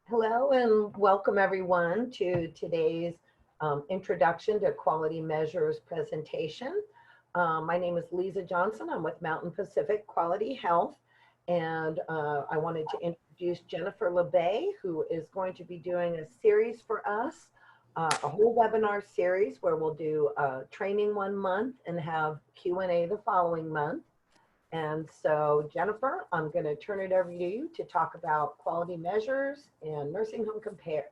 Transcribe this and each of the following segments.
Hello and welcome everyone to today's introduction to quality measures presentation. My name is Lisa Johnson. I'm with Mountain Pacific Quality Health, and I wanted to introduce Jennifer LeBay, who is going to be doing a series for us, a whole webinar series where we'll do training 1 month and have Q&A the following month. And so, Jennifer, I'm going to turn it over to you to talk about quality measures and nursing home compare.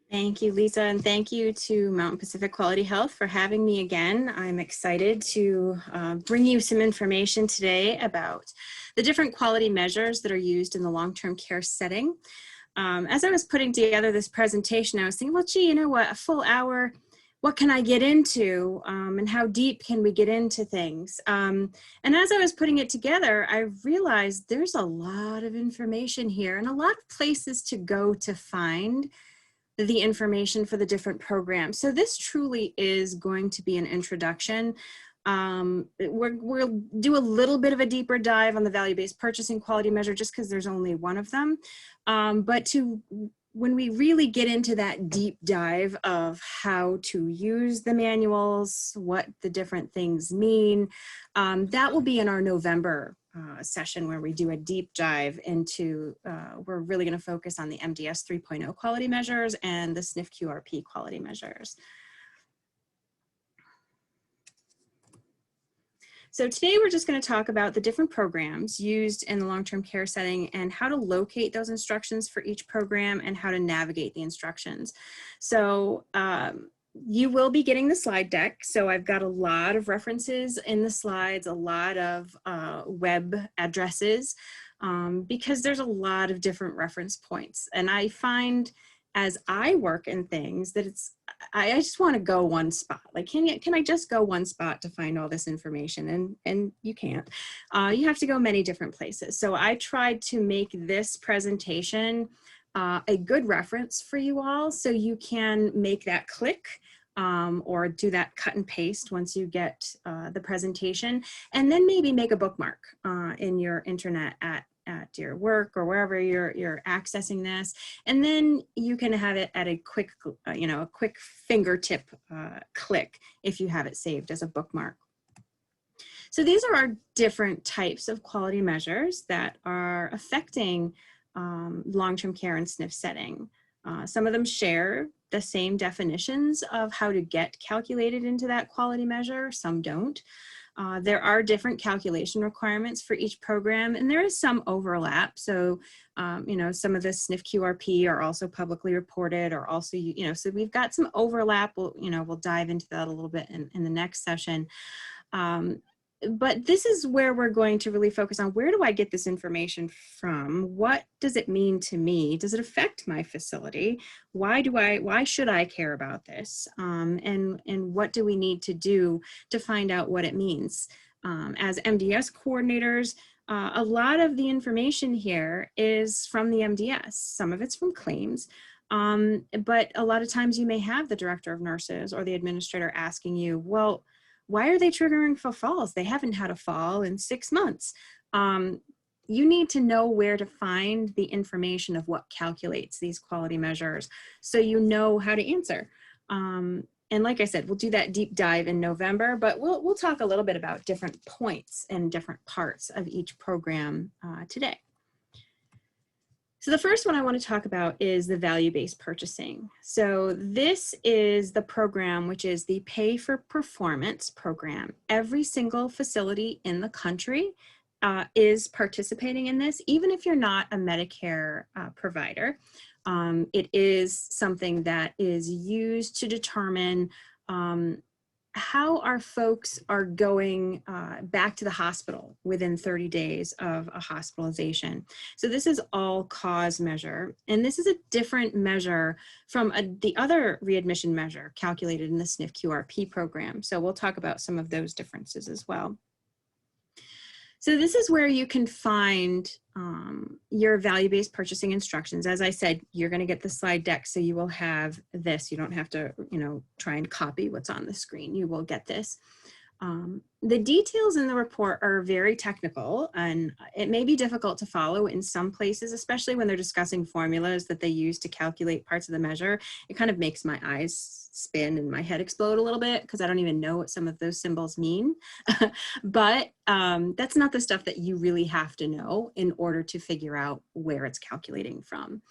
Thank you, Lisa, and thank you to Mountain Pacific Quality Health for having me again. I'm excited to bring you some information today about the different quality measures that are used in the long-term care setting. As I was putting together this presentation, I was thinking, well, gee, you know what, a full hour, what can I get into, and how deep can we get into things? And as I was putting it together, I realized there's a lot of information here and a lot of places to go to find the information for the different programs. So this truly is going to be an introduction. We'll do a little bit of a deeper dive on the value-based purchasing quality measure just because there's only one of them. But when we really get into that deep dive of how to use the manuals, what the different things mean, that will be in our November session where we do a deep dive into, we're really going to focus on the MDS 3.0 quality measures and the SNF QRP quality measures. So today we're just going to talk about the different programs used in the long-term care setting and how to locate those instructions for each program and how to navigate the instructions. So you will be getting the slide deck. So I've got a lot of references in the slides, a lot of web addresses, because there's a lot of different reference points. And I find as I work in things that I just want to go one spot. Like, can I just go one spot to find all this information? And you can't. You have to go many different places. So I tried to make this presentation a good reference for you all so you can make that click or do that cut and paste once you get the presentation, and then maybe make a bookmark in your internet at your work or wherever you're accessing this, and then you can have it at a quick, a quick fingertip click if you have it saved as a bookmark. So these are our different types of quality measures that are affecting long-term care and SNF setting. Some of them share the same definitions of how to get calculated into that quality measure, some don't. There are different calculation requirements for each program, and there is some overlap. So, some of the SNF QRP are also publicly reported, or also, so we've got some overlap. We'll dive into that a little bit in the next session. But this is where we're going to really focus on, where do I get this information from? What does it mean to me? Does it affect my facility? Why should I care about this? And what do we need to do to find out what it means? As MDS coordinators, a lot of the information here is from the MDS. Some of it's from claims. But a lot of times you may have the director of nurses or the administrator asking you, well, why are they triggering for falls? They haven't had a fall in 6 months. You need to know where to find the information of what calculates these quality measures so you know how to answer. And like I said, we'll do that deep dive in November, but we'll talk a little bit about different points and different parts of each program today. So the first one I want to talk about is the value-based purchasing. So this is the program, which is the pay for performance program. Every single facility in the country is participating in this, even if you're not a Medicare provider. It is something that is used to determine how our folks are going back to the hospital within 30 days of a hospitalization. So this is all cause measure, and this is a different measure from the other readmission measure calculated in the SNF QRP program. So we'll talk about some of those differences as well. So this is where you can find your value-based purchasing instructions. As I said, you're going to get the slide deck, so you will have this. You don't have to, try and copy what's on the screen. You will get this. The details in the report are very technical, and it may be difficult to follow in some places, especially when they're discussing formulas that they use to calculate parts of the measure. It kind of makes my eyes spin and my head explode a little bit because I don't even know what some of those symbols mean. But that's not the stuff that you really have to know in order to figure out where it's calculating from.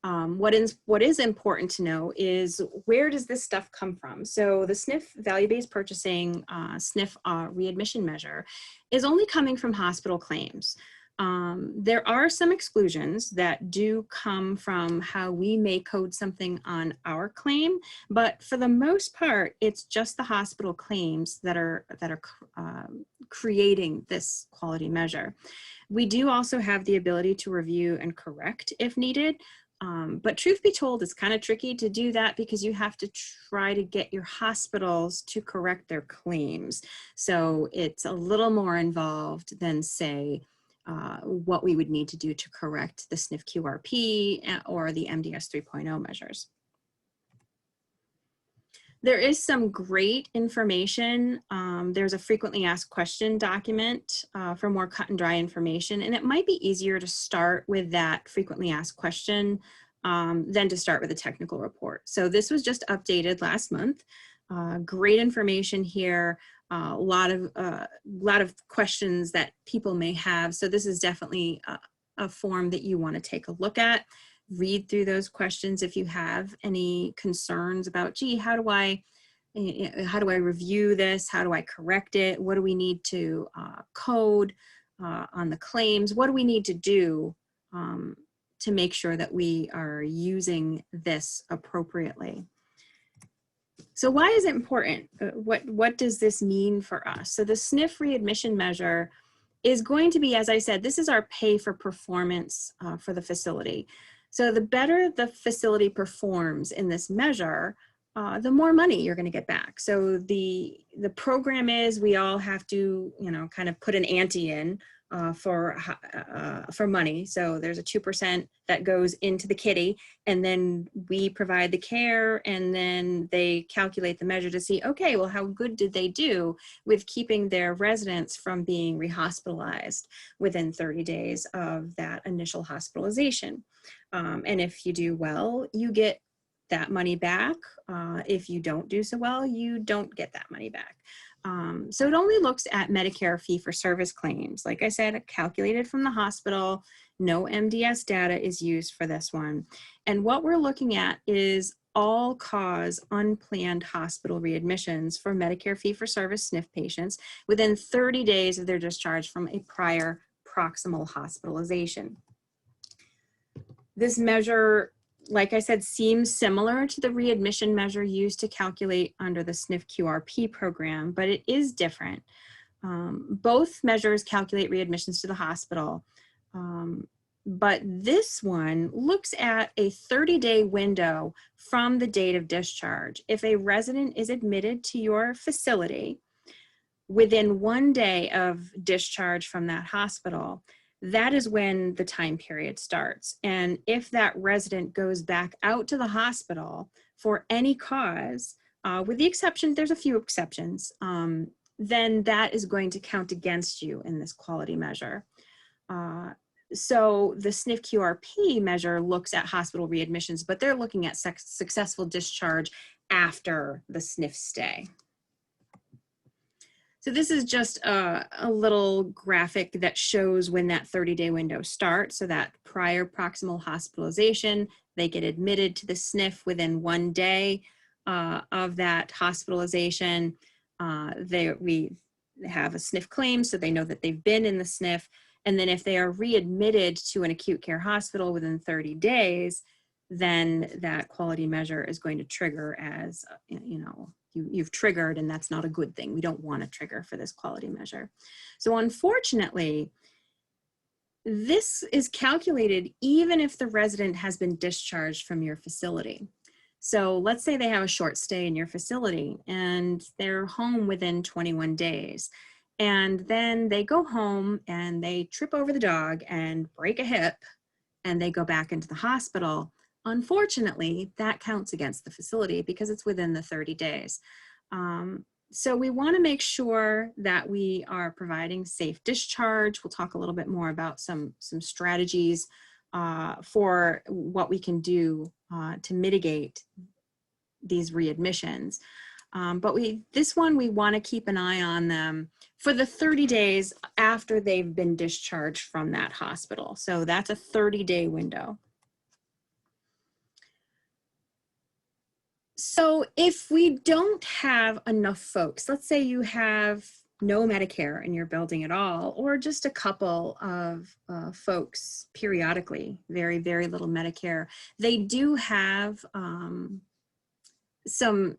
What is important to know is, where does this stuff come from? So the SNF value-based purchasing SNF readmission measure is only coming from hospital claims. There are some exclusions that do come from how we may code something on our claim, but for the most part, it's just the hospital claims that are creating this quality measure. We do also have the ability to review and correct if needed. But truth be told, it's kind of tricky to do that because you have to try to get your hospitals to correct their claims. So it's a little more involved than, say, what we would need to do to correct the SNF QRP or the MDS 3.0 measures. There is some great information. There's a frequently asked question document for more cut and dry information, and it might be easier to start with that frequently asked question than to start with a technical report. So this was just updated last month. Great information here. A lot of questions that people may have. So this is definitely a form that you want to take a look at. Read through those questions if you have any concerns about, gee, how do I review this? How do I correct it? What do we need to code on the claims? What do we need to do to make sure that we are using this appropriately? So why is it important? What does this mean for us? So the SNF readmission measure is going to be, as I said, this is our pay for performance for the facility. So the better the facility performs in this measure, the more money you're going to get back. So the program is, we all have to, kind of put an ante in for money. So there's a 2% that goes into the kitty, and then we provide the care, and then they calculate the measure to see, okay, well, how good did they do with keeping their residents from being rehospitalized within 30 days of that initial hospitalization. And if you do well, you get that money back. If you don't do so well, you don't get that money back. So it only looks at Medicare fee-for-service claims. Like I said, calculated from the hospital. No MDS data is used for this one. And what we're looking at is all-cause unplanned hospital readmissions for Medicare fee-for-service SNF patients within 30 days of their discharge from a prior proximal hospitalization. This measure, like I said, seems similar to the readmission measure used to calculate under the SNF QRP program, but it is different. Both measures calculate readmissions to the hospital, but this one looks at a 30-day window from the date of discharge. If a resident is admitted to your facility within 1 day of discharge from that hospital, that is when the time period starts. And if that resident goes back out to the hospital for any cause, with the exception, there's a few exceptions, then that is going to count against you in this quality measure. So the SNF QRP measure looks at hospital readmissions, but they're looking at successful discharge after the SNF stay. So this is just a little graphic that shows when that 30-day window starts. So that prior proximal hospitalization, they get admitted to the SNF within 1 day of that hospitalization. We have a SNF claim, so they know that they've been in the SNF. And then if they are readmitted to an acute care hospital within 30 days, then that quality measure is going to trigger as, you've triggered, and that's not a good thing. We don't want to trigger for this quality measure. So unfortunately, this is calculated even if the resident has been discharged from your facility. So let's say they have a short stay in your facility and they're home within 21 days. And then they go home and they trip over the dog and break a hip and they go back into the hospital. Unfortunately, that counts against the facility because it's within the 30 days. So we want to make sure that we are providing safe discharge. We'll talk a little bit more about some strategies for what we can do to mitigate these readmissions. But this one, we want to keep an eye on them for the 30 days after they've been discharged from that hospital. So that's a 30-day window. So if we don't have enough folks, let's say you have no Medicare in your building at all, or just a couple of folks periodically, very, very little Medicare, they do have some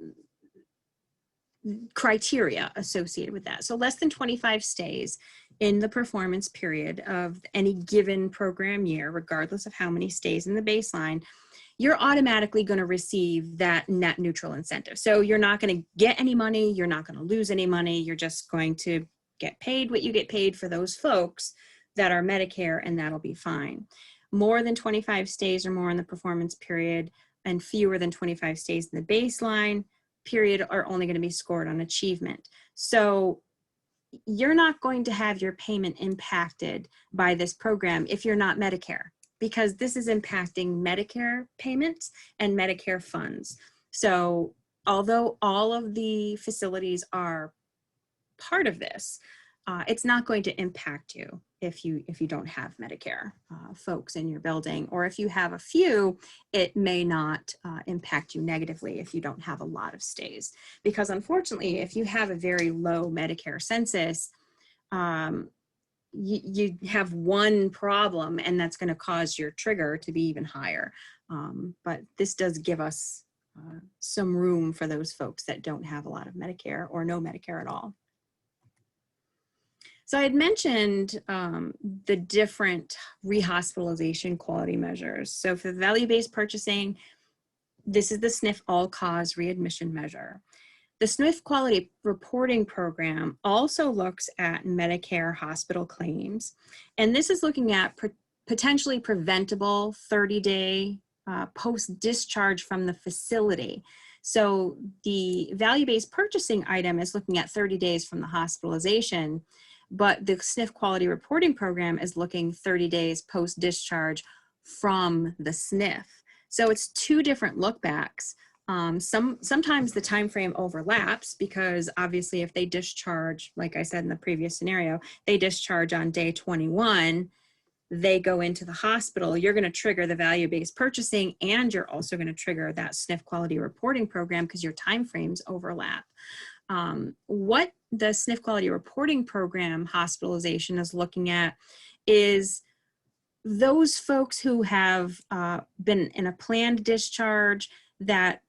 criteria associated with that. So less than 25 stays in the performance period of any given program year, regardless of how many stays in the baseline, you're automatically going to receive that net neutral incentive. So you're not going to get any money, you're not going to lose any money, you're just going to get paid what you get paid for those folks that are Medicare, and that'll be fine. More than 25 stays or more in the performance period and fewer than 25 stays in the baseline period are only going to be scored on achievement. So you're not going to have your payment impacted by this program if you're not Medicare, because this is impacting Medicare payments and Medicare funds. So although all of the facilities are part of this, it's not going to impact you if you don't have Medicare folks in your building, or if you have a few, it may not impact you negatively if you don't have a lot of stays. Because unfortunately, if you have a very low Medicare census, you have one problem, and that's going to cause your trigger to be even higher. But this does give us some room for those folks that don't have a lot of Medicare or no Medicare at all. So I had mentioned the different rehospitalization quality measures. So for value-based purchasing, this is the SNF all-cause readmission measure. The SNF quality reporting program also looks at Medicare hospital claims, and this is looking at potentially preventable 30-day post-discharge from the facility. So the value-based purchasing item is looking at 30 days from the hospitalization, but the SNF quality reporting program is looking 30 days post-discharge from the SNF. So it's two different lookbacks. Sometimes the time frame overlaps, because obviously if they discharge, like I said in the previous scenario, they discharge on day 21, they go into the hospital, you're going to trigger the value-based purchasing, and you're also going to trigger that SNF quality reporting program because your time frames overlap. What the SNF quality reporting program hospitalization is looking at is those folks who have been in a planned discharge, that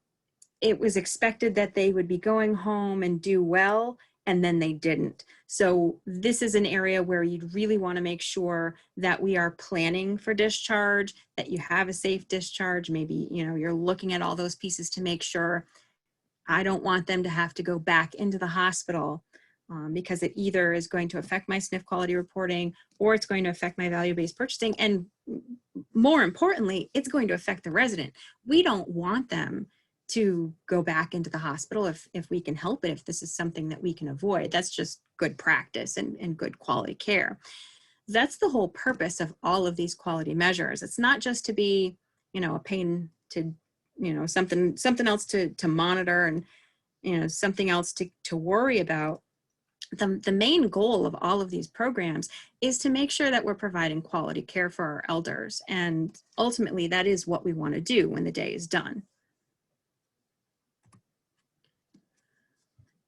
it was expected that they would be going home and do well, and then they didn't. So this is an area where you'd really want to make sure that we are planning for discharge, that you have a safe discharge. Maybe, you're looking at all those pieces to make sure, I don't want them to have to go back into the hospital because it either is going to affect my SNF quality reporting, or it's going to affect my value-based purchasing. And more importantly, it's going to affect the resident. We don't want them to go back into the hospital if we can help it, if this is something that we can avoid. That's just good practice and good quality care. That's the whole purpose of all of these quality measures. It's not just to be, a pain to, something else to monitor, and, something else to worry about. The main goal of all of these programs is to make sure that we're providing quality care for our elders. And ultimately, that is what we want to do when the day is done.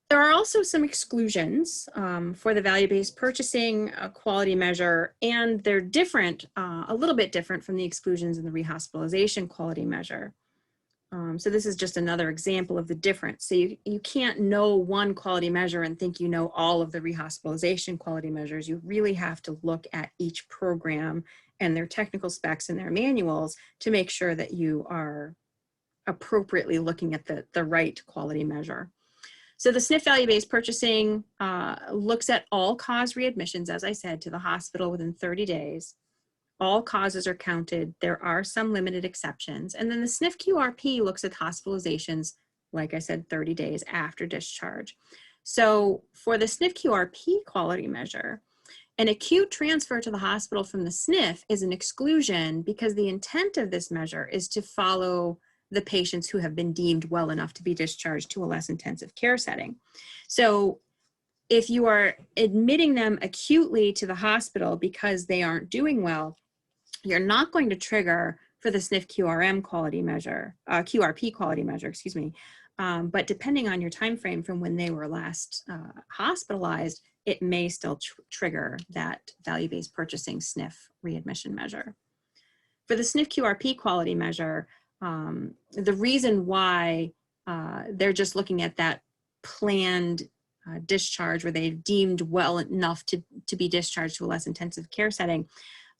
There are also some exclusions for the value-based purchasing quality measure, and they're different, a little bit different from the exclusions in the rehospitalization quality measure. So this is just another example of the difference. So you can't know one quality measure and think you know all of the rehospitalization quality measures. You really have to look at each program and their technical specs and their manuals to make sure that you are appropriately looking at the right quality measure. So the SNF value-based purchasing looks at all cause readmissions, as I said, to the hospital within 30 days. All causes are counted. There are some limited exceptions. And then the SNF QRP looks at hospitalizations, like I said, 30 days after discharge. So for the SNF QRP quality measure, an acute transfer to the hospital from the SNF is an exclusion because the intent of this measure is to follow the patients who have been deemed well enough to be discharged to a less intensive care setting. So if you are admitting them acutely to the hospital because they aren't doing well, you're not going to trigger for the SNF QRP quality measure, excuse me. But depending on your time frame from when they were last hospitalized, it may still trigger that value-based purchasing SNF readmission measure. For the SNF QRP quality measure, the reason why they're just looking at that planned discharge where they've deemed well enough to be discharged to a less intensive care setting,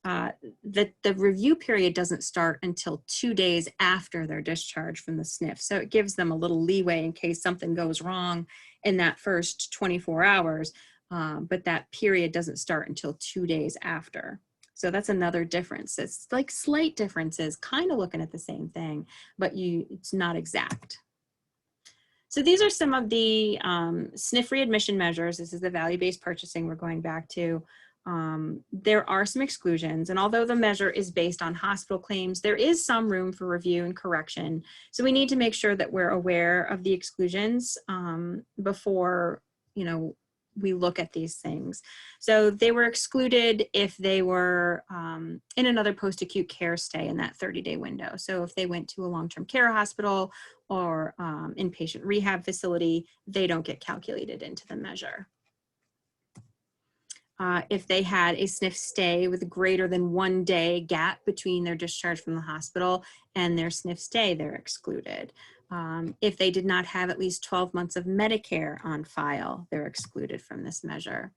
the review period doesn't start until 2 days after their discharge from the SNF. So it gives them a little leeway in case something goes wrong in that first 24 hours, but that period doesn't start until 2 days after. So that's another difference. It's like slight differences, kind of looking at the same thing, but it's not exact. So these are some of the SNF readmission measures. This is the value-based purchasing we're going back to. There are some exclusions, and although the measure is based on hospital claims, there is some room for review and correction. So we need to make sure that we're aware of the exclusions before, we look at these things. So they were excluded if they were in another post-acute care stay in that 30-day window. So if they went to a long-term care hospital or inpatient rehab facility, they don't get calculated into the measure. If they had a SNF stay with a greater than 1 day gap between their discharge from the hospital and their SNF stay, they're excluded. If they did not have at least 12 months of Medicare on file, they're excluded from this measure.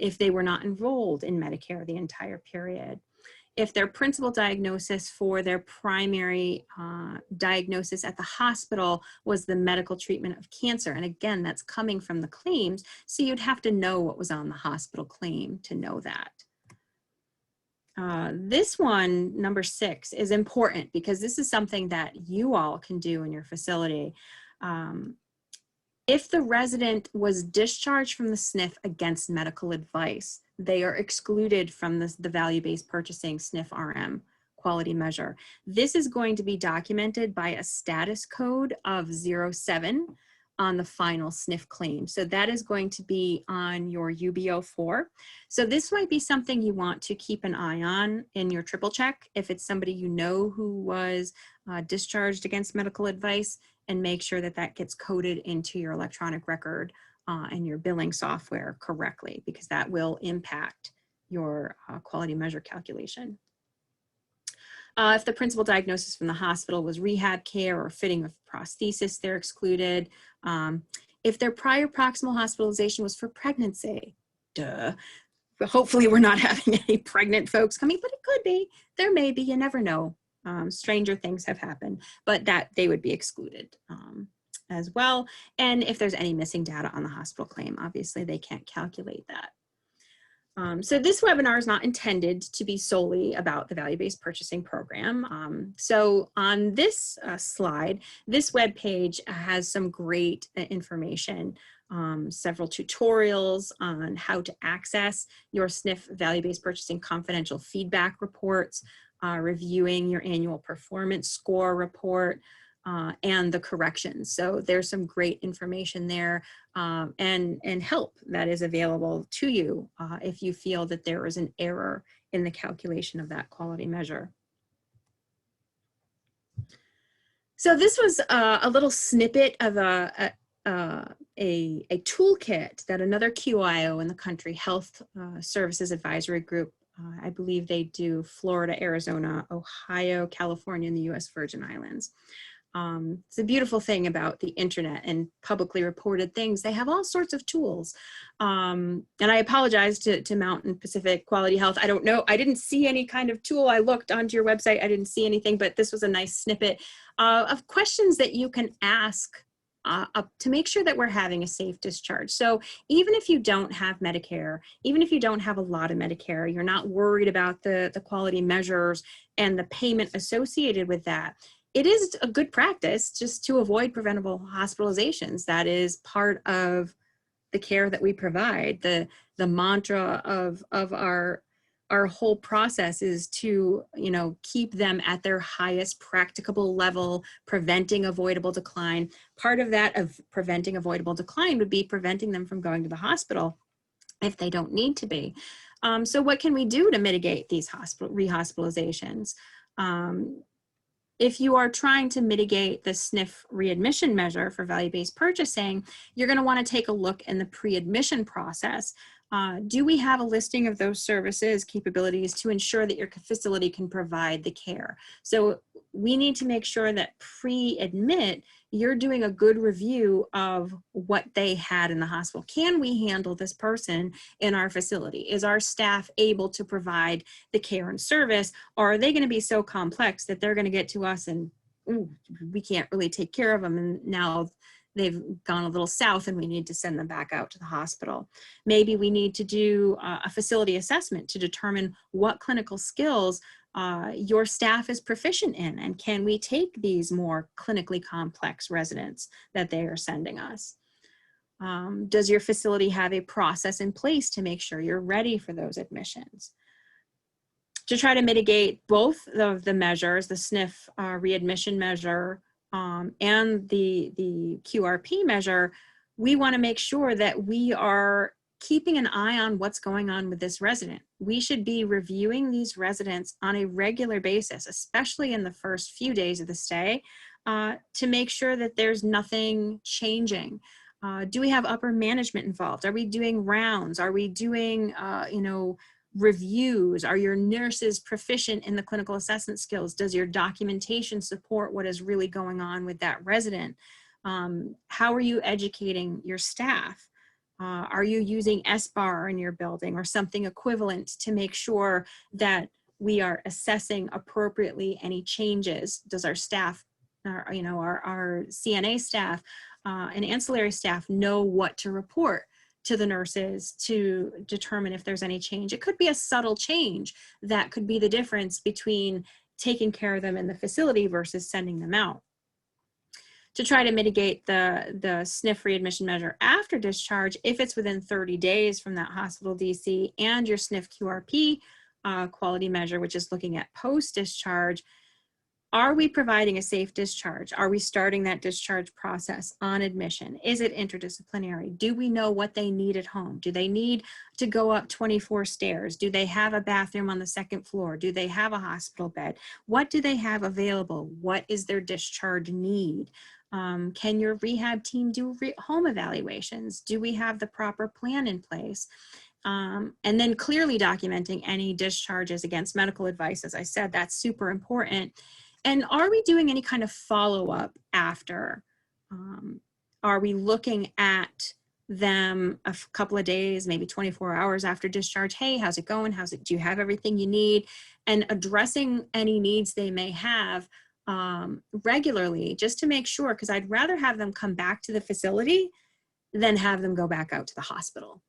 If they were not enrolled in Medicare the entire period. If their principal diagnosis for their primary diagnosis at the hospital was the medical treatment of cancer. And again, that's coming from the claims. So you'd have to know what was on the hospital claim to know that. This one, number 6, is important because this is something that you all can do in your facility. If the resident was discharged from the SNF against medical advice, they are excluded from the value-based purchasing SNF RM quality measure. This is going to be documented by a status code of 07 on the final SNF claim. So that is going to be on your UBO4. So this might be something you want to keep an eye on in your triple check if it's somebody you know who was discharged against medical advice, and make sure that that gets coded into your electronic record and your billing software correctly, because that will impact your quality measure calculation. If the principal diagnosis from the hospital was rehab care or fitting of prosthesis, they're excluded. If their prior proximal hospitalization was for pregnancy, duh. But hopefully we're not having any pregnant folks coming, but it could be. There may be, you never know. Stranger things have happened, but that they would be excluded as well. And if there's any missing data on the hospital claim, obviously they can't calculate that. So this webinar is not intended to be solely about the value-based purchasing program. So on this slide, this webpage has some great information, several tutorials on how to access your SNF value-based purchasing confidential feedback reports, reviewing your annual performance score report, and the corrections. So there's some great information there and help that is available to you if you feel that there is an error in the calculation of that quality measure. So this was a little snippet of a toolkit that another QIO in the country, Health Services Advisory Group, I believe they do Florida, Arizona, Ohio, California, and the US Virgin Islands. It's a beautiful thing about the internet and publicly reported things. They have all sorts of tools. And I apologize to Mountain Pacific Quality Health. I don't know, I didn't see any kind of tool. I looked onto your website, I didn't see anything, but this was a nice snippet of questions that you can ask to make sure that we're having a safe discharge. So even if you don't have Medicare, even if you don't have a lot of Medicare, you're not worried about the quality measures and the payment associated with that, it is a good practice just to avoid preventable hospitalizations. That is part of the care that we provide. The mantra of our whole process is to, you know, keep them at their highest practicable level, preventing avoidable decline. Part of that, of preventing avoidable decline, would be preventing them from going to the hospital if they don't need to be. So what can we do to mitigate these rehospitalizations? If you are trying to mitigate the SNF readmission measure for value-based purchasing, you're going to want to take a look in the pre-admission process. Do we have a listing of those services, capabilities to ensure that your facility can provide the care? So we need to make sure that pre-admit, you're doing a good review of what they had in the hospital. Can we handle this person in our facility? Is our staff able to provide the care and service? Or are they going to be so complex that they're going to get to us and we can't really take care of them, and now they've gone a little south and we need to send them back out to the hospital? Maybe we need to do a facility assessment to determine what clinical skills your staff is proficient in, and can we take these more clinically complex residents that they are sending us? Does your facility have a process in place to make sure you're ready for those admissions? To try to mitigate both of the measures, the SNF readmission measure and the QRP measure, we want to make sure that we are keeping an eye on what's going on with this resident. We should be reviewing these residents on a regular basis, especially in the first few days of the stay, to make sure that there's nothing changing. Do we have upper management involved? Are we doing rounds? Are we doing, you know, reviews? Are your nurses proficient in the clinical assessment skills? Does your documentation support what is really going on with that resident? How are you educating your staff? Are you using SBAR in your building or something equivalent to make sure that we are assessing appropriately any changes? Does our staff, you know, our CNA staff and ancillary staff know what to report to the nurses to determine if there's any change? It could be a subtle change that could be the difference between taking care of them in the facility versus sending them out. To try to mitigate the SNF readmission measure after discharge, if it's within 30 days from that hospital DC, and your SNF QRP quality measure, which is looking at post-discharge, are we providing a safe discharge? Are we starting that discharge process on admission? Is it interdisciplinary? Do we know what they need at home? Do they need to go up 24 stairs? Do they have a bathroom on the second floor? Do they have a hospital bed? What do they have available? What is their discharge need? Can your rehab team do home evaluations? Do we have the proper plan in place? And then clearly documenting any discharges against medical advice. As I said, that's super important. And are we doing any kind of follow-up after? Are we looking at them a couple of days, maybe 24 hours after discharge? Hey, how's it going? Do you have everything you need? And addressing any needs they may have regularly, just to make sure, because I'd rather have them come back to the facility than have them go back out to the hospital.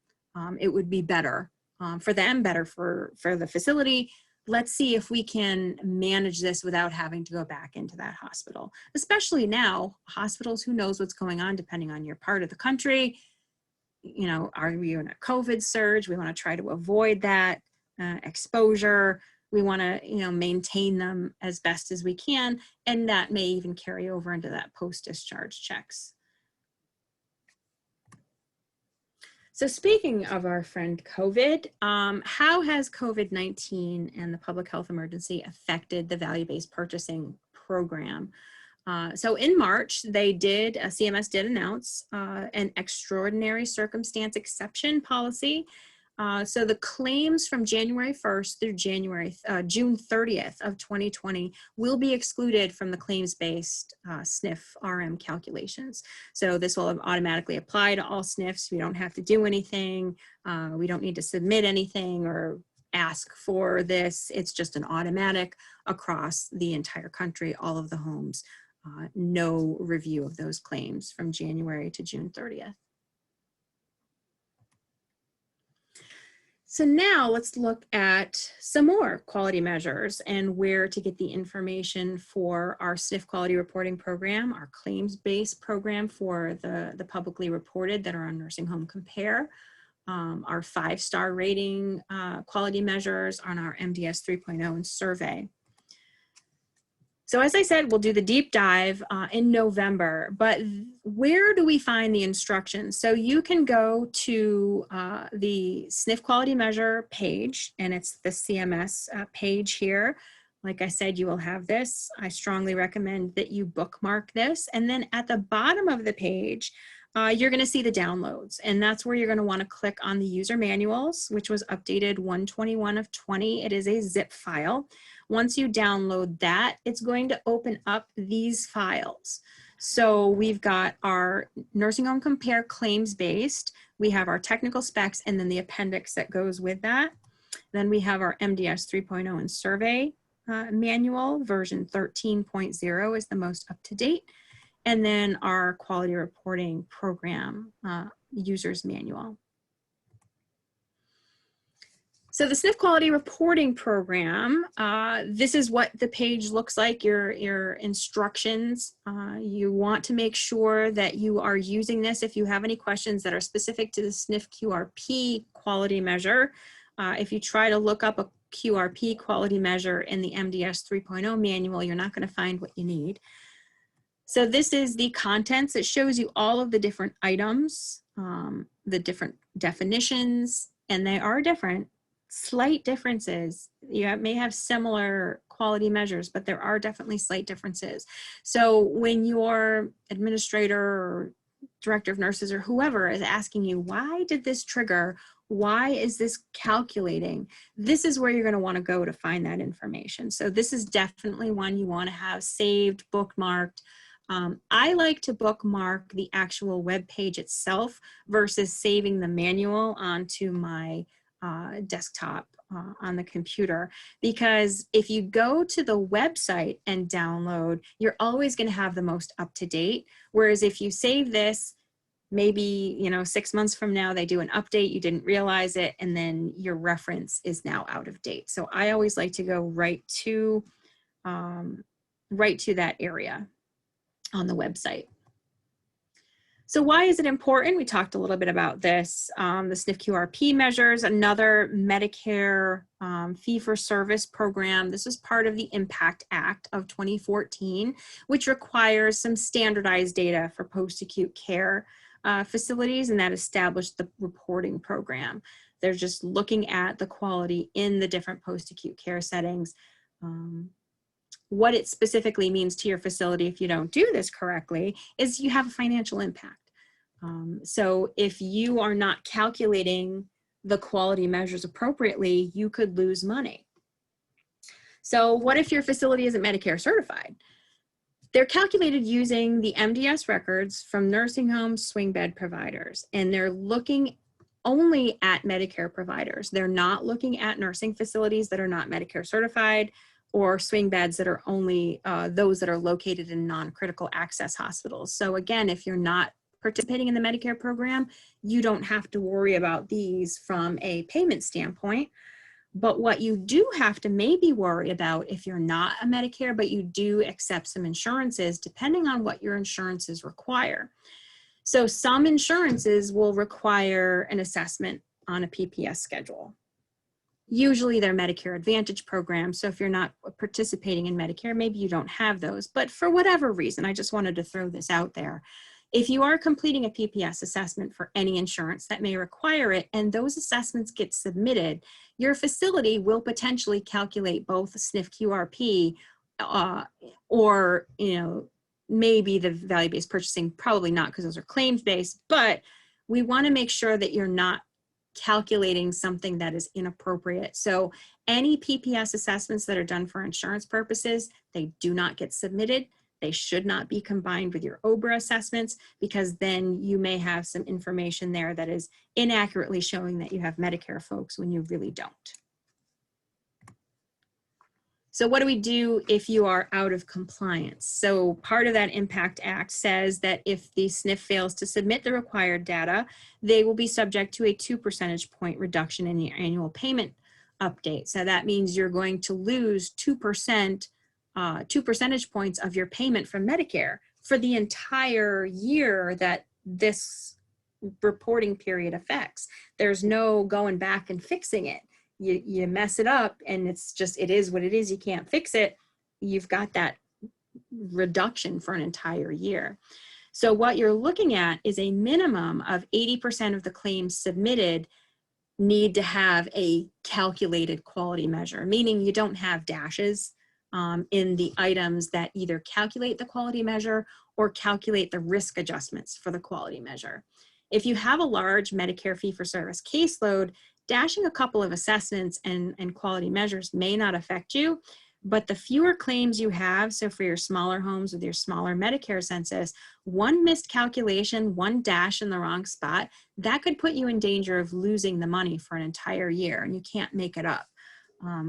It would be better for them, better for the facility. Let's see if we can manage this without having to go back into that hospital. Especially now, hospitals, who knows what's going on depending on your part of the country. You know, are we in a COVID surge? We want to try to avoid that exposure. We want to, you know, maintain them as best as we can, and that may even carry over into that post-discharge checks. So speaking of our friend COVID, how has COVID-19 and the public health emergency affected the value-based purchasing program? So in March, CMS did announce an extraordinary circumstance exception policy. So the claims from January 1st through June 30th of 2020 will be excluded from the claims-based SNF RM calculations. So this will automatically apply to all SNFs. We don't have to do anything. We don't need to submit anything or ask for this. It's just an automatic across the entire country, all of the homes. No review of those claims from January to June 30th. So now let's look at some more quality measures and where to get the information for our SNF quality reporting program, our claims-based program for the publicly reported that are on Nursing Home Compare, our 5-star rating quality measures on our MDS 3.0 and survey. So as I said, we'll do the deep dive in November, but where do we find the instructions? So you can go to the SNF quality measure page, and it's the CMS page here. Like I said, you will have this. I strongly recommend that you bookmark this. And then at the bottom of the page, you're going to see the downloads, and that's where you're going to want to click on the user manuals, which was updated 1/21 of 20. It is a zip file. Once you download that, it's going to open up these files. So we've got our Nursing Home Compare claims-based, we have our technical specs, and then the appendix that goes with that. Then we have our MDS 3.0 and survey manual, version 13.0 is the most up-to-date. And then our quality reporting program user's manual. So the SNF quality reporting program, this is what the page looks like, your instructions. You want to make sure that you are using this. If you have any questions that are specific to the SNF QRP quality measure, if you try to look up a QRP quality measure in the MDS 3.0 manual, you're not going to find what you need. So this is the contents. It shows you all of the different items, the different definitions, and they are different. Slight differences. You may have similar quality measures, but there are definitely slight differences. So when your administrator or director of nurses or whoever is asking you, why did this trigger? Why is this calculating? This is where you're going to want to go to find that information. So this is definitely one you want to have saved, bookmarked. I like to bookmark the actual web page itself versus saving the manual onto my desktop on the computer, because if you go to the website and download, you're always going to have the most up-to-date. Whereas if you save this, maybe 6 months from now they do an update, you didn't realize it, and then your reference is now out of date. So I always like to go right to that area on the website. So why is it important? We talked a little bit about this. The SNF QRP measures, another Medicare fee-for-service program. This is part of the Impact Act of 2014, which requires some standardized data for post-acute care facilities, and that established the reporting program. They're just looking at the quality in the different post-acute care settings. What it specifically means to your facility if you don't do this correctly is you have a financial impact. So if you are not calculating the quality measures appropriately, you could lose money. So what if your facility isn't Medicare certified? They're calculated using the MDS records from nursing homes, swing bed providers, and they're looking only at Medicare providers. They're not looking at nursing facilities that are not Medicare certified, or swing beds that are only those that are located in non-critical access hospitals. So again, if you're not participating in the Medicare program, you don't have to worry about these from a payment standpoint. But what you do have to maybe worry about if you're not a Medicare, but you do accept some insurances, depending on what your insurances require. So some insurances will require an assessment on a PPS schedule. Usually they're Medicare Advantage programs, so if you're not participating in Medicare, maybe you don't have those. But for whatever reason, I just wanted to throw this out there. If you are completing a PPS assessment for any insurance that may require it, and those assessments get submitted, your facility will potentially calculate both SNF QRP or maybe the value-based purchasing, probably not because those are claims-based, but we want to make sure that you're not calculating something that is inappropriate. So any PPS assessments that are done for insurance purposes, they do not get submitted. They should not be combined with your OBRA assessments, because then you may have some information there that is inaccurately showing that you have Medicare folks when you really don't. So what do we do if you are out of compliance? So part of that Impact Act says that if the SNF fails to submit the required data, they will be subject to a 2 percentage point reduction in your annual payment update. So that means you're going to lose 2%, 2 percentage points of your payment from Medicare for the entire year that this reporting period affects. There's no going back and fixing it. You mess it up and it's just, it is what it is. You can't fix it. You've got that reduction for an entire year. So what you're looking at is a minimum of 80% of the claims submitted need to have a calculated quality measure, meaning you don't have dashes in the items that either calculate the quality measure or calculate the risk adjustments for the quality measure. If you have a large Medicare fee-for-service caseload, dashing a couple of assessments and quality measures may not affect you, but the fewer claims you have, so for your smaller homes with your smaller Medicare census, one missed calculation, one dash in the wrong spot, that could put you in danger of losing the money for an entire year, and you can't make it up.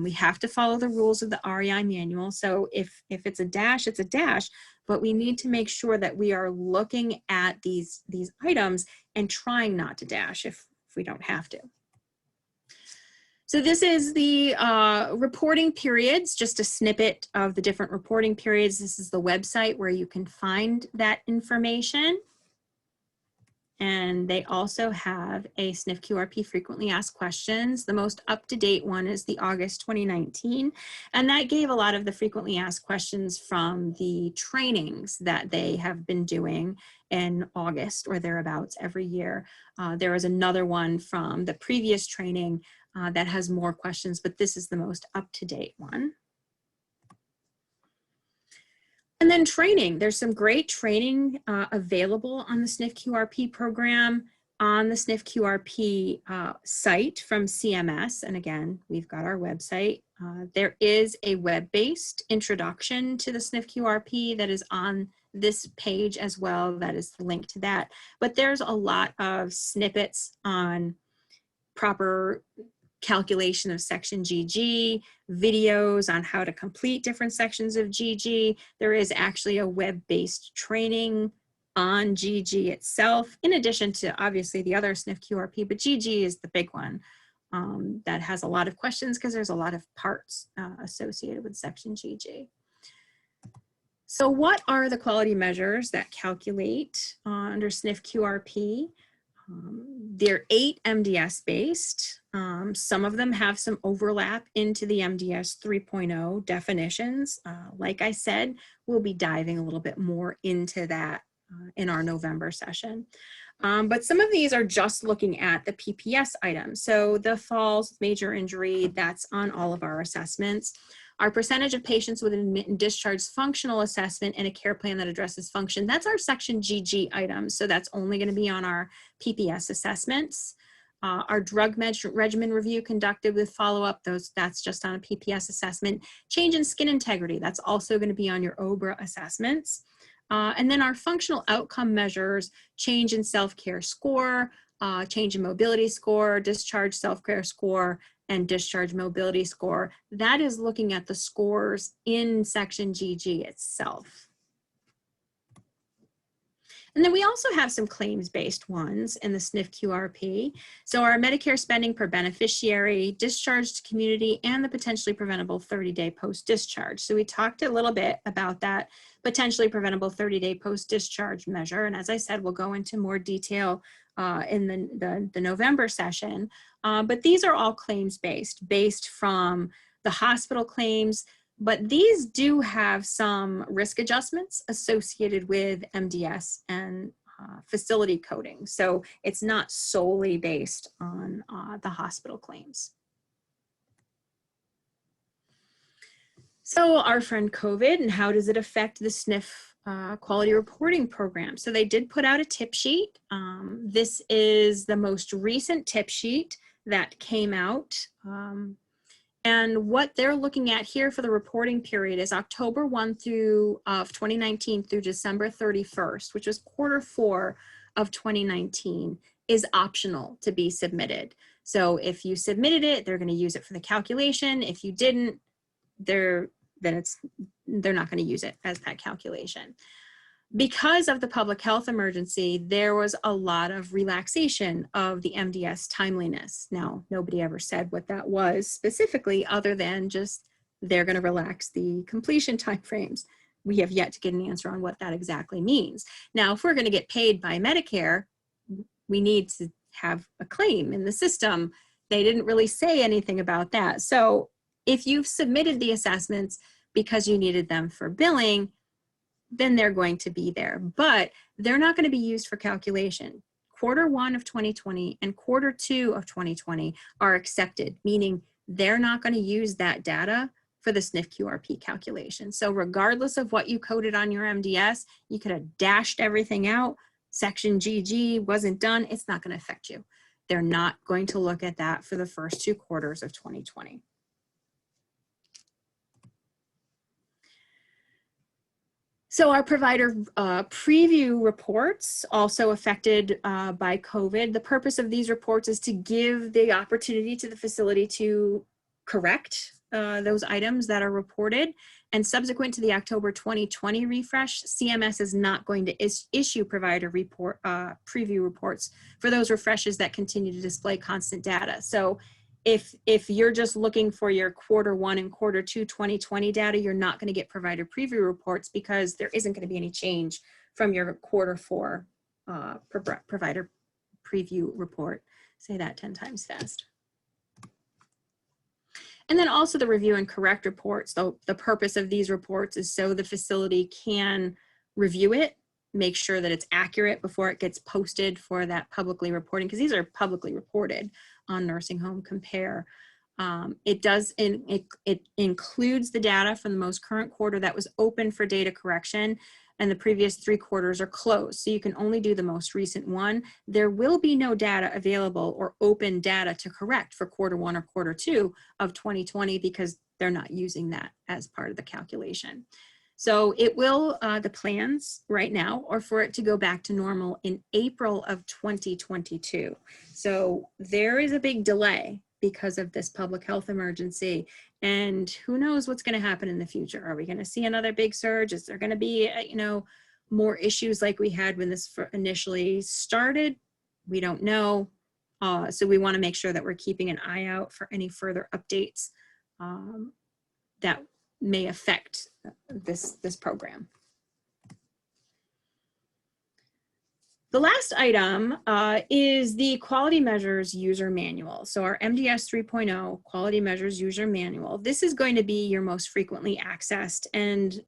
We have to follow the rules of the REI manual, so if it's a dash, it's a dash, but we need to make sure that we are looking at these items and trying not to dash if we don't have to. So this is the reporting periods, just a snippet of the different reporting periods. This is the website where you can find that information. And they also have a SNF QRP frequently asked questions. The most up-to-date one is the August 2019. And that gave a lot of the frequently asked questions from the trainings that they have been doing in August or thereabouts every year. There was another one from the previous training that has more questions, but this is the most up-to-date one. And then training, there's some great training available on the SNF QRP program, on the SNF QRP site from CMS. And again, we've got our website. There is a web-based introduction to the SNF QRP that is on this page as well. That is the link to that. But there's a lot of snippets on proper calculation of section GG, videos on how to complete different sections of GG. There is actually a web-based training on GG itself, in addition to obviously the other SNF QRP, but GG is the big one that has a lot of questions because there's a lot of parts associated with section GG. So what are the quality measures that calculate under SNF QRP? They're 8 MDS based. Some of them have some overlap into the MDS 3.0 definitions. Like I said, we'll be diving a little bit more into that in our November session. But some of these are just looking at the PPS items. So the falls, major injury, that's on all of our assessments. Our percentage of patients with admit and discharge functional assessment and a care plan that addresses function, that's our section GG items. So that's only going to be on our PPS assessments. Our drug regimen review conducted with follow-up, that's just on a PPS assessment. Change in skin integrity, that's also going to be on your OBRA assessments. And then our functional outcome measures, change in self-care score, change in mobility score, discharge self-care score, and discharge mobility score. That is looking at the scores in section GG itself. And then we also have some claims-based ones in the SNF QRP. So our Medicare spending per beneficiary, discharge to community, and the potentially preventable 30-day post-discharge. So we talked a little bit about that potentially preventable 30-day post-discharge measure. And as I said, we'll go into more detail in the November session. But these are all claims-based, based from the hospital claims, but these do have some risk adjustments associated with MDS and facility coding. So it's not solely based on the hospital claims. So our friend COVID, and how does it affect the SNF quality reporting program? So they did put out a tip sheet. This is the most recent tip sheet that came out. And what they're looking at here for the reporting period is October 1 of 2019 through December 31st, which was Q4 of 2019, is optional to be submitted. So if you submitted it, they're going to use it for the calculation. If you didn't, then they're not going to use it as that calculation. Because of the public health emergency, there was a lot of relaxation of the MDS timeliness. Now, nobody ever said what that was specifically, other than just they're going to relax the completion timeframes. We have yet to get an answer on what that exactly means. Now, if we're going to get paid by Medicare, we need to have a claim in the system. They didn't really say anything about that. So if you've submitted the assessments because you needed them for billing, then they're going to be there, but they're not going to be used for calculation. Q1 of 2020 and Q2 of 2020 are accepted, meaning they're not going to use that data for the SNF QRP calculation. So regardless of what you coded on your MDS, you could have dashed everything out. Section GG wasn't done. It's not going to affect you. They're not going to look at that for the first 2 quarters of 2020. So our provider preview reports, also affected by COVID. The purpose of these reports is to give the opportunity to the facility to correct those items that are reported. And subsequent to the October 2020 refresh, CMS is not going to issue provider report preview reports for those refreshes that continue to display constant data. So if you're just looking for your Q1 and Q2 2020 data, you're not going to get provider preview reports because there isn't going to be any change from your Q4 provider preview report. Say that 10 times fast. And then also the review and correct reports. So the purpose of these reports is so the facility can review it, make sure that it's accurate before it gets posted for that publicly reporting, because these are publicly reported on Nursing Home Compare. It includes the data from the most current quarter that was open for data correction, and the previous 3 quarters are closed. So you can only do the most recent one. There will be no data available or open data to correct for Q1 or Q2 of 2020 because they're not using that as part of the calculation. So it will, the plans right now are for it to go back to normal in April of 2022. So there is a big delay because of this public health emergency, and who knows what's going to happen in the future. Are we going to see another big surge? Is there going to be, more issues like we had when this initially started? We don't know. So we want to make sure that we're keeping an eye out for any further updates that may affect this program. The last item is the Quality Measures User Manual. So our MDS 3.0 Quality Measures User Manual. This is going to be your most frequently accessed and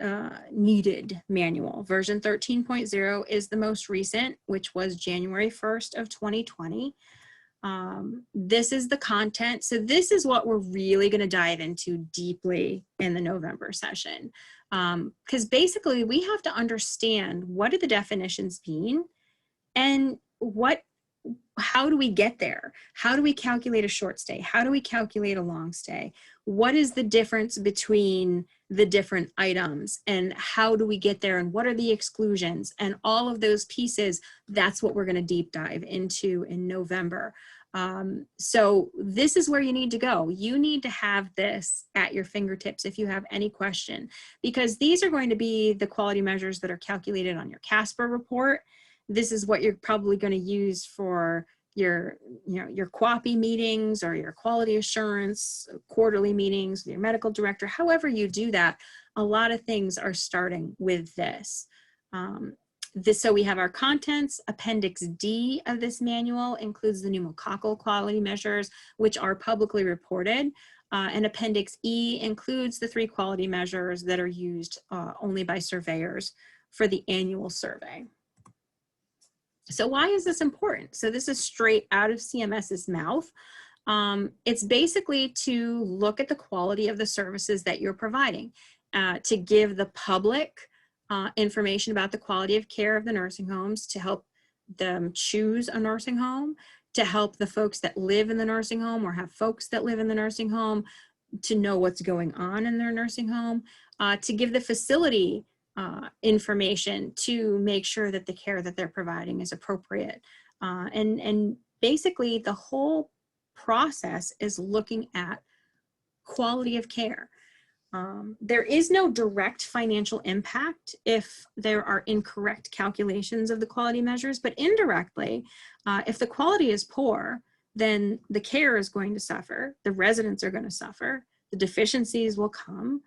needed manual. Version 13.0 is the most recent, which was January 1st of 2020. This is the content. So this is what we're really going to dive into deeply in the November session. Because basically we have to understand, what do the definitions mean? And how do we get there? How do we calculate a short stay? How do we calculate a long stay? What is the difference between the different items, and how do we get there? And what are the exclusions? And all of those pieces, that's what we're going to deep dive into in November. So this is where you need to go. You need to have this at your fingertips if you have any question, because these are going to be the quality measures that are calculated on your CASPER report. This is what you're probably going to use for your QAPI meetings or your quality assurance quarterly meetings with your medical director. However you do that, a lot of things are starting with this. So we have our contents. Appendix D of this manual includes the pneumococcal quality measures, which are publicly reported. And Appendix E includes the 3 quality measures that are used only by surveyors for the annual survey. So why is this important? So this is straight out of CMS's mouth. It's basically to look at the quality of the services that you're providing, to give the public information about the quality of care of the nursing homes, to help them choose a nursing home, to help the folks that live in the nursing home or have folks that live in the nursing home to know what's going on in their nursing home, to give the facility information to make sure that the care that they're providing is appropriate. And basically the whole process is looking at quality of care. There is no direct financial impact if there are incorrect calculations of the quality measures, but indirectly, if the quality is poor, then the care is going to suffer, the residents are going to suffer, the deficiencies will come,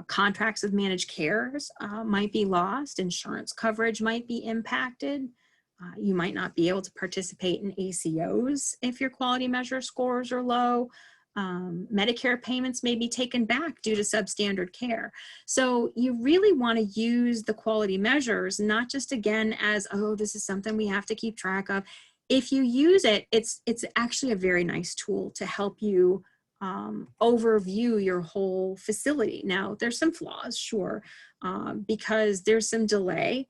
contracts of managed cares might be lost, insurance coverage might be impacted, you might not be able to participate in ACOs if your quality measure scores are low. Medicare payments may be taken back due to substandard care. So you really want to use the quality measures, not just again as, oh, this is something we have to keep track of. If you use it, it's actually a very nice tool to help you overview your whole facility. Now, there's some flaws, sure, because there's some delay,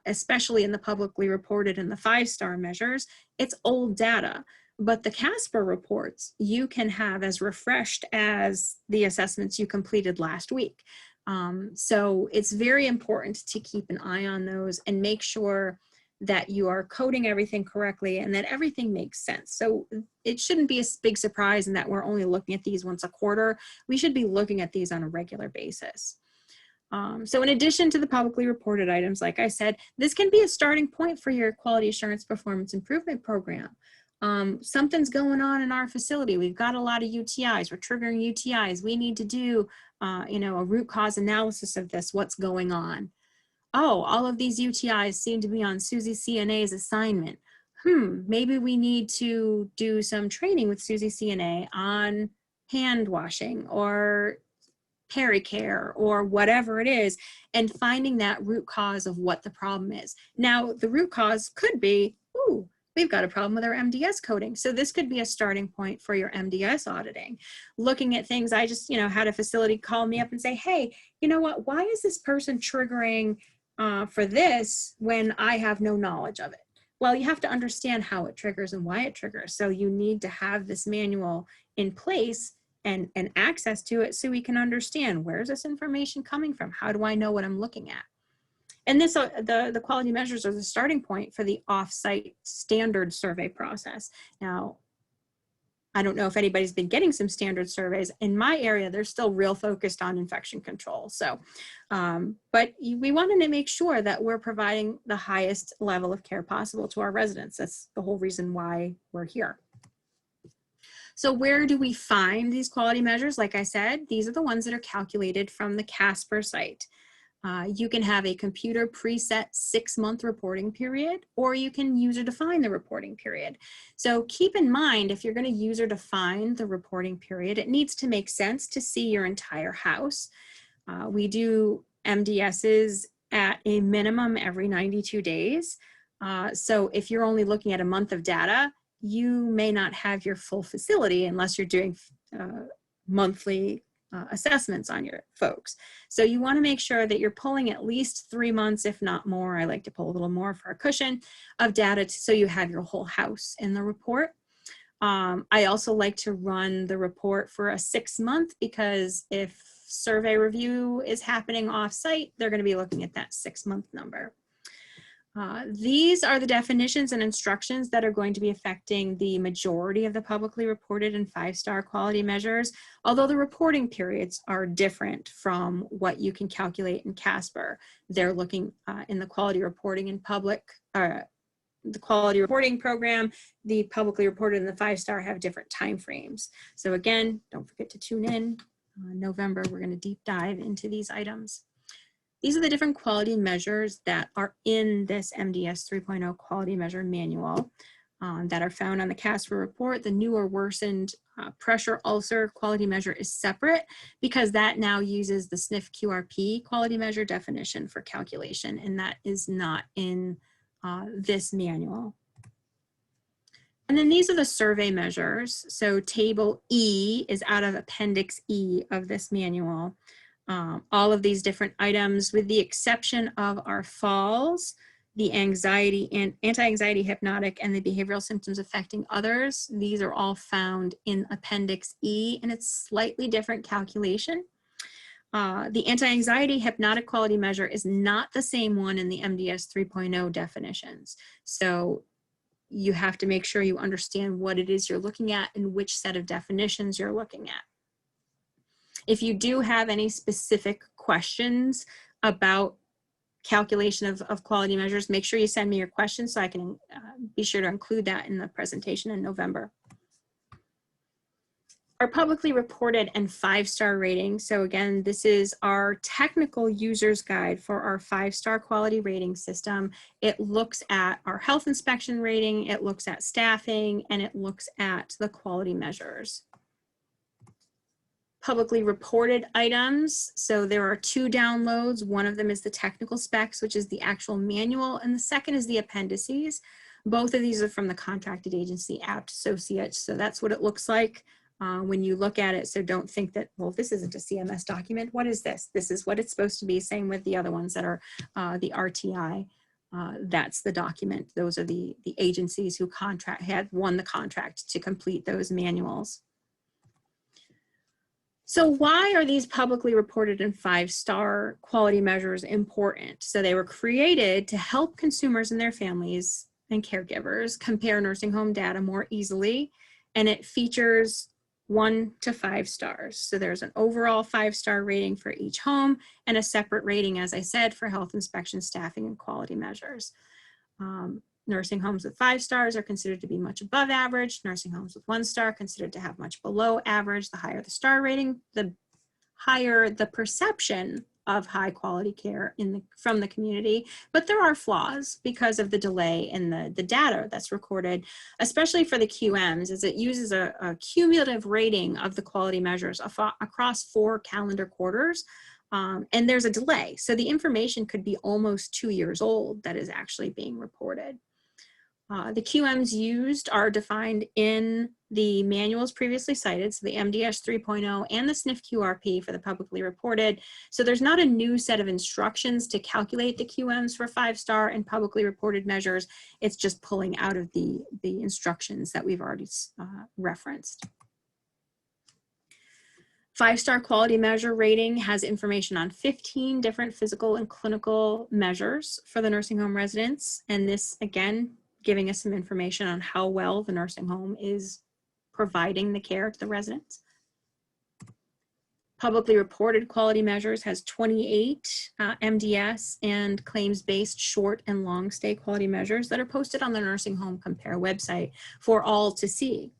especially in the publicly reported and the 5-star measures. It's old data. But the CASPER reports you can have as refreshed as the assessments you completed last week. So it's very important to keep an eye on those and make sure that you are coding everything correctly and that everything makes sense. So it shouldn't be a big surprise in that we're only looking at these once a quarter. We should be looking at these on a regular basis. So in addition to the publicly reported items, like I said, this can be a starting point for your quality assurance performance improvement program. Something's going on in our facility. We've got a lot of UTIs. We're triggering UTIs. We need to do, a root cause analysis of this. What's going on? Oh, all of these UTIs seem to be on Susie CNA's assignment. Maybe we need to do some training with Susie CNA on hand washing or pericare or whatever it is, and finding that root cause of what the problem is. Now, the root cause could be, ooh, we've got a problem with our MDS coding. So this could be a starting point for your MDS auditing. Looking at things, I just, had a facility call me up and say, hey, you know what, why is this person triggering for this when I have no knowledge of it? Well, you have to understand how it triggers and why it triggers. So you need to have this manual in place and access to it so we can understand, where's this information coming from? How do I know what I'm looking at? And this, the quality measures are the starting point for the off-site standard survey process. Now, I don't know if anybody's been getting some standard surveys. In my area, they're still real focused on infection control. So, but we wanted to make sure that we're providing the highest level of care possible to our residents. That's the whole reason why we're here. So where do we find these quality measures? Like I said, these are the ones that are calculated from the CASPER site. You can have a computer preset 6-month reporting period, or you can user define the reporting period. So keep in mind, if you're going to user define the reporting period, it needs to make sense to see your entire house. We do MDSs at a minimum every 92 days. So if you're only looking at a month of data, you may not have your full facility unless you're doing monthly assessments on your folks. So you want to make sure that you're pulling at least 3 months, if not more. I like to pull a little more for a cushion of data so you have your whole house in the report. I also like to run the report for a 6-month because if survey review is happening off-site, they're going to be looking at that 6-month number. These are the definitions and instructions that are going to be affecting the majority of the publicly reported and 5-star quality measures, although the reporting periods are different from what you can calculate in CASPER. They're looking in the quality reporting and the quality reporting program, the publicly reported and the 5-star have different time frames. So again, don't forget to tune in. November, we're going to deep dive into these items. These are the different quality measures that are in this MDS 3.0 quality measure manual that are found on the CASPER report. The new or worsened pressure ulcer quality measure is separate because that now uses the SNF QRP quality measure definition for calculation, and that is not in this manual. And then these are the survey measures. So table E is out of Appendix E of this manual. All of these different items, with the exception of our falls, the anxiety and anti-anxiety hypnotic, and the behavioral symptoms affecting others. These are all found in Appendix E, and it's slightly different calculation. The anti-anxiety hypnotic quality measure is not the same one in the MDS 3.0 definitions. So you have to make sure you understand what it is you're looking at and which set of definitions you're looking at. If you do have any specific questions about calculation of quality measures, make sure you send me your questions so I can be sure to include that in the presentation in November. Our publicly reported and 5-star rating. So again, this is our technical user's guide for our 5-star quality rating system. It looks at our health inspection rating, it looks at staffing, and it looks at the quality measures. Publicly reported items. So there are 2 downloads. One of them is the technical specs, which is the actual manual, and the second is the appendices. Both of these are from the contracted agency Apt Associates. So that's what it looks like when you look at it. So don't think that, well, this isn't a CMS document. What is this? This is what it's supposed to be. Same with the other ones that are the RTI. That's the document. Those are the agencies who had won the contract to complete those manuals. So why are these publicly reported and 5-star quality measures important? So they were created to help consumers and their families and caregivers compare nursing home data more easily, and it features 1 to 5 stars. So there's an overall 5-star rating for each home and a separate rating, as I said, for health inspection, staffing, and quality measures. Nursing homes with 5 stars are considered to be much above average. Nursing homes with 1 star considered to have much below average. The higher the star rating, the higher the perception of high quality care from the community. But there are flaws because of the delay in the data that's recorded, especially for the QMs, as it uses a cumulative rating of the quality measures across 4 calendar quarters. And there's a delay. So the information could be almost 2 years old that is actually being reported. The QMs used are defined in the manuals previously cited, so the MDS 3.0 and the SNF QRP for the publicly reported. So there's not a new set of instructions to calculate the QMs for 5-star and publicly reported measures. It's just pulling out of the instructions that we've already referenced. 5-star quality measure rating has information on 15 different physical and clinical measures for the nursing home residents. And this, again, giving us some information on how well the nursing home is providing the care to the residents. Publicly reported quality measures has 28 MDS and claims-based short and long stay quality measures that are posted on the Nursing Home Compare website for all to see.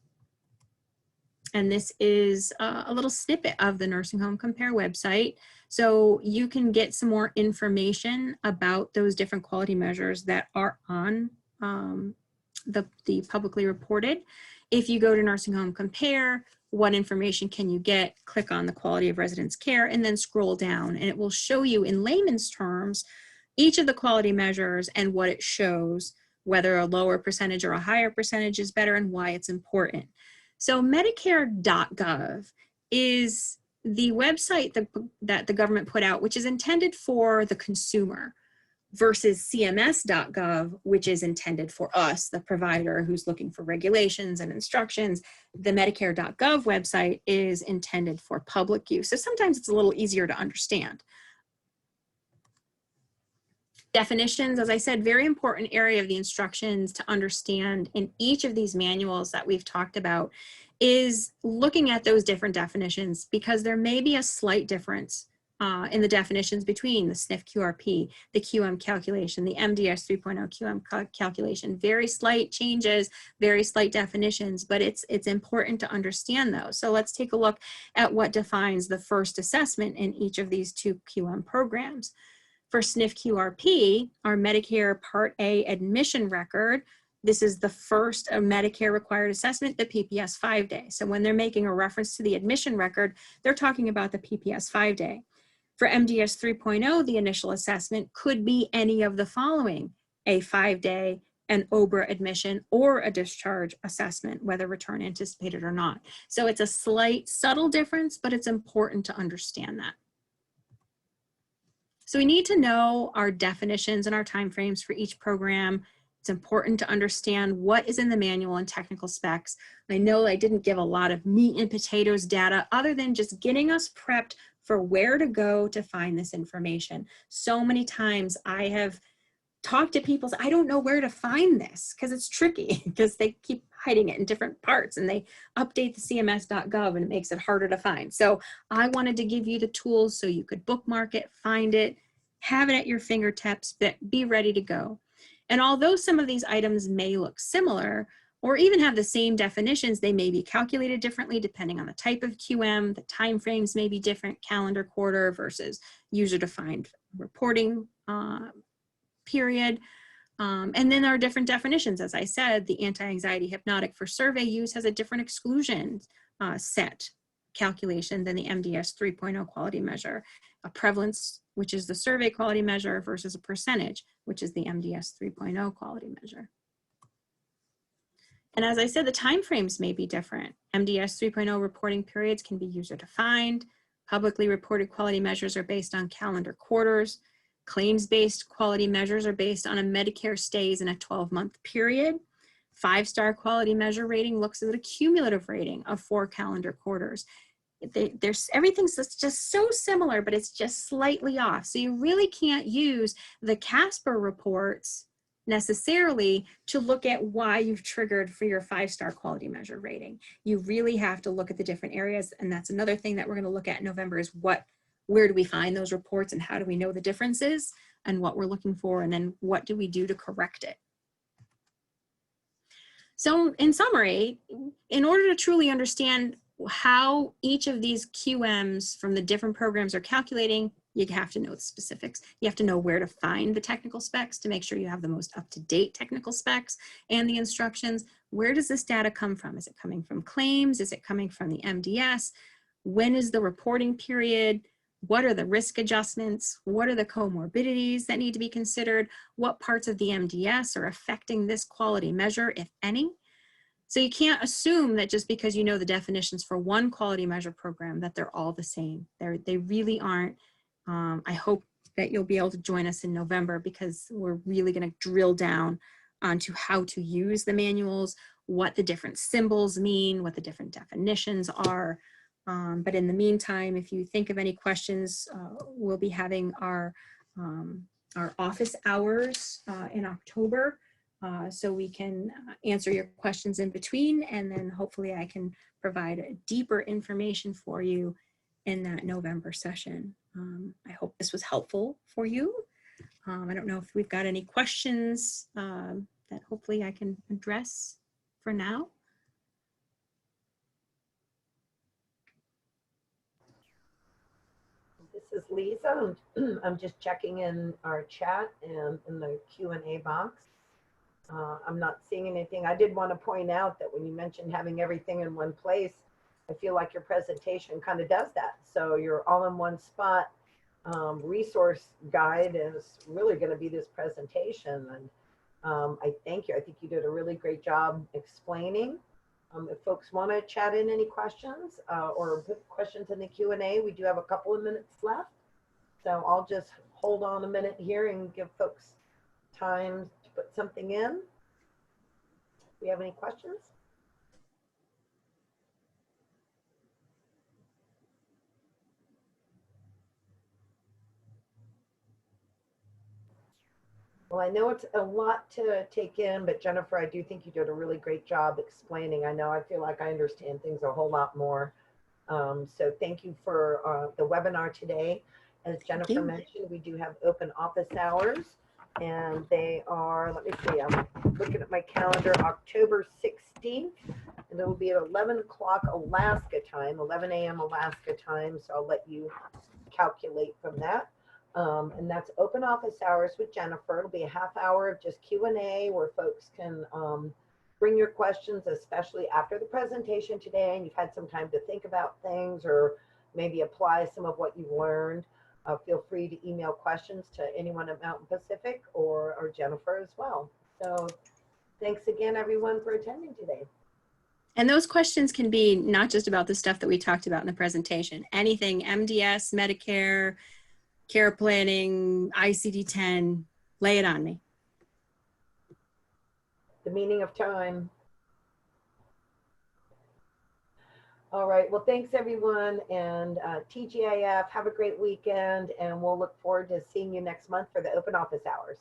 And this is a little snippet of the Nursing Home Compare website. So you can get some more information about those different quality measures that are on the publicly reported. If you go to Nursing Home Compare, what information can you get? Click on the quality of residence care and then scroll down, and it will show you in layman's terms each of the quality measures and what it shows, whether a lower percentage or a higher percentage is better and why it's important. So Medicare.gov is the website that the government put out, which is intended for the consumer, versus CMS.gov, which is intended for us, the provider who's looking for regulations and instructions. The Medicare.gov website is intended for public use. So sometimes it's a little easier to understand. Definitions, as I said, very important area of the instructions to understand in each of these manuals that we've talked about is looking at those different definitions, because there may be a slight difference in the definitions between the SNF QRP, the QM calculation, the MDS 3.0 QM calculation. Very slight changes, very slight definitions, but it's important to understand those. So let's take a look at what defines the first assessment in each of these 2 QM programs. For SNF QRP, our Medicare Part A admission record, this is the first Medicare required assessment, the PPS 5-day. So when they're making a reference to the admission record, they're talking about the PPS 5-day. For MDS 3.0, the initial assessment could be any of the following: a 5-day, an OBRA admission, or a discharge assessment, whether return anticipated or not. So it's a slight, subtle difference, but it's important to understand that. So we need to know our definitions and our timeframes for each program. It's important to understand what is in the manual and technical specs. I know I didn't give a lot of meat and potatoes data other than just getting us prepped for where to go to find this information. So many times I have talk to people, I don't know where to find this, because it's tricky because they keep hiding it in different parts and they update the cms.gov and it makes it harder to find. So I wanted to give you the tools so you could bookmark it, find it, have it at your fingertips, but be ready to go. And although some of these items may look similar or even have the same definitions, they may be calculated differently depending on the type of QM. The timeframes may be different, calendar quarter versus user-defined reporting period. And then there are different definitions. As I said, the anti-anxiety hypnotic for survey use has a different exclusion set calculation than the MDS 3.0 quality measure. A prevalence, which is the survey quality measure, versus a percentage, which is the MDS 3.0 quality measure. And as I said, the timeframes may be different. MDS 3.0 reporting periods can be user-defined. Publicly reported quality measures are based on calendar quarters. Claims-based quality measures are based on a Medicare stays in a 12-month period. 5-star quality measure rating looks at a cumulative rating of 4 calendar quarters. Everything's just so similar, but it's just slightly off. So you really can't use the Casper reports necessarily to look at why you've triggered for your 5-star quality measure rating. You really have to look at the different areas, and that's another thing that we're going to look at in November is where do we find those reports and how do we know the differences and what we're looking for, and then what do we do to correct it. So in summary, in order to truly understand how each of these QMs from the different programs are calculating, you have to know the specifics. You have to know where to find the technical specs to make sure you have the most up-to-date technical specs and the instructions. Where does this data come from? Is it coming from claims? Is it coming from the MDS? When is the reporting period? What are the risk adjustments? What are the comorbidities that need to be considered? What parts of the MDS are affecting this quality measure, if any? So you can't assume that just because you know the definitions for one quality measure program that they're all the same. They really aren't. I hope that you'll be able to join us in November because we're really going to drill down onto how to use the manuals, what the different symbols mean, what the different definitions are. But in the meantime, if you think of any questions, we'll be having our office hours in October, so we can answer your questions in between, and then hopefully I can provide deeper information for you in that November session. I hope this was helpful for you. I don't know if we've got any questions that hopefully I can address for now. This is Lisa. I'm just checking in our chat and in the Q&A box. I'm not seeing anything. I did want to point out that when you mentioned having everything in one place, I feel like your presentation kind of does that. So you're all in one spot. Resource guide is really going to be this presentation. And I thank you. I think you did a really great job explaining. If folks want to chat in any questions or put questions in the Q&A, we do have a couple of minutes left. So I'll just hold on a minute here and give folks time to put something in. Do we have any questions? Well, I know it's a lot to take in, but Jennifer, I do think you did a really great job explaining. I know I feel like I understand things a whole lot more. So thank you for the webinar today. As Jennifer mentioned, we do have open office hours, and they are, let me see, I'm looking at my calendar, October 16th, and it will be at 11 o'clock Alaska time, 11 a.m. Alaska time. So I'll let you calculate from that. And that's open office hours with Jennifer. It'll be a half hour of just Q&A where folks can bring your questions, especially after the presentation today, and you've had some time to think about things or maybe apply some of what you've learned. Feel free to email questions to anyone at Mountain Pacific or Jennifer as well. So thanks again, everyone, for attending today. And those questions can be not just about the stuff that we talked about in the presentation, anything MDS, Medicare, care planning, ICD-10, lay it on me. The meaning of time. All right, well, thanks everyone, and TGIF, have a great weekend, and we'll look forward to seeing you next month for the open office hours.